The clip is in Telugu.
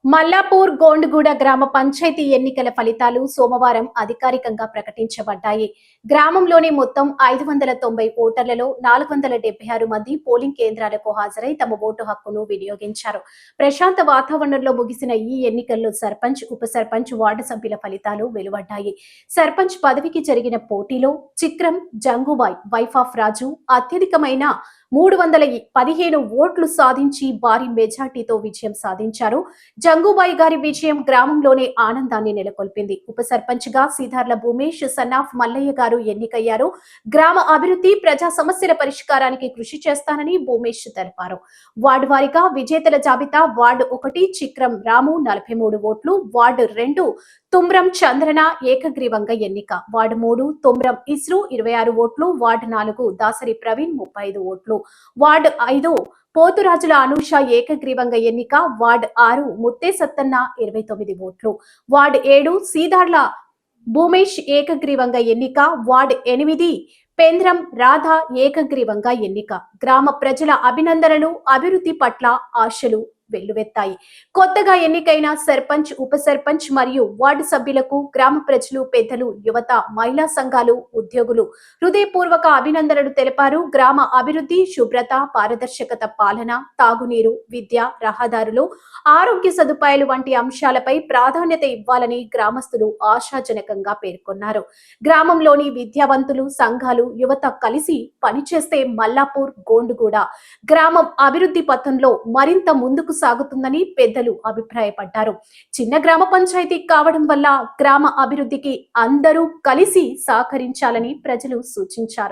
మల్లాపూర్ గోండుగూడ గ్రామ పంచాయతీ ఎన్నికల ఫలితాలు సోమవారం అధికారికంగా ప్రకటించబడ్డాయి. గ్రామంలోని మొత్తం 590 ఓటర్లలో 476 మంది పోలింగ్ కేంద్రాలకు హాజరై తమ ఓటు హక్కును వినియోగించారు. ప్రశాంత వాతావరణంలో ముగిసిన ఈ ఎన్నికల్లో సర్పంచ్, ఉప సర్పంచ్, వార్డు సభ్యుల ఫలితాలు వెలువడ్డాయి. సర్పంచ్ పదవికి జరిగిన పోటీలో చిక్రం జంగుబాయ్ వైఫ్ ఆఫ్ రాజు అత్యధికమైన 315 ఓట్లు సాధించి భారీ మెజార్టీతో విజయం సాధించారు. జంగుబాయి గారి విజయం గ్రామంలోనే ఆనందాన్ని నెలకొల్పింది. ఉప సర్పంచ్ గా సీతార్ల భూమేష్ సన్నాఫ్ మల్లయ్య గారు ఎన్నికయ్యారు. గ్రామ అభివృద్ధి, ప్రజా సమస్యల పరిష్కారానికి కృషి చేస్తానని భూమేష్ తెలిపారు. వార్డు వారీగా విజేతల జాబితా: వార్డు 1 చిక్రం రాము 43 ఓట్లు, వార్డు 2 తుమ్రం చంద్రన ఏకగ్రీవంగా ఎన్నిక, వార్డు 3 తుమ్రం ఇస్రు 26 ఓట్లు, వార్డు 4 దాసరి ప్రవీణ్ 35 ఓట్లు, వార్డు 5 పోతురాజుల అనూష ఏకగ్రీవంగా ఎన్నిక, వార్డు 6 ముత్తే సత్తన్న 29 ఓట్లు, వార్డు 7 సీదార్ల భూమేష్ ఏకగ్రీవంగా ఎన్నిక, వార్డు 8 పేంద్రం రాధ ఏకగ్రీవంగా ఎన్నిక. గ్రామ ప్రజల అభినందనలు, అభివృద్ధి పట్ల ఆశలు వెల్లువెత్తాయి. కొత్తగా ఎన్నికైన సర్పంచ్, ఉప సర్పంచ్ మరియు వార్డు సభ్యులకు గ్రామ ప్రజలు, పెద్దలు, యువత, మహిళా సంఘాలు, ఉద్యోగులు హృదయపూర్వక అభినందనలు తెలిపారు. గ్రామ అభివృద్ధి, శుభ్రత, పారదర్శకత, పాలన, తాగునీరు, విద్య, రహదారులు, ఆరోగ్య సదుపాయాలు వంటి అంశాలపై ప్రాధాన్యత ఇవ్వాలని గ్రామస్తులు ఆశాజనకంగా పేర్కొన్నారు. గ్రామంలోని విద్యావంతులు, సంఘాలు, యువత కలిసి పనిచేస్తే మల్లాపూర్ గోండుగూడ గ్రామం అభివృద్ధి పథంలో మరింత ముందుకు సాగుతుందని పెద్దలు అభిప్రాయపడ్డారు. చిన్న గ్రామ పంచాయతీ కావడం వల్ల గ్రామ అభివృద్ధికి అందరూ కలిసి సహకరించాలని ప్రజలు సూచించారు.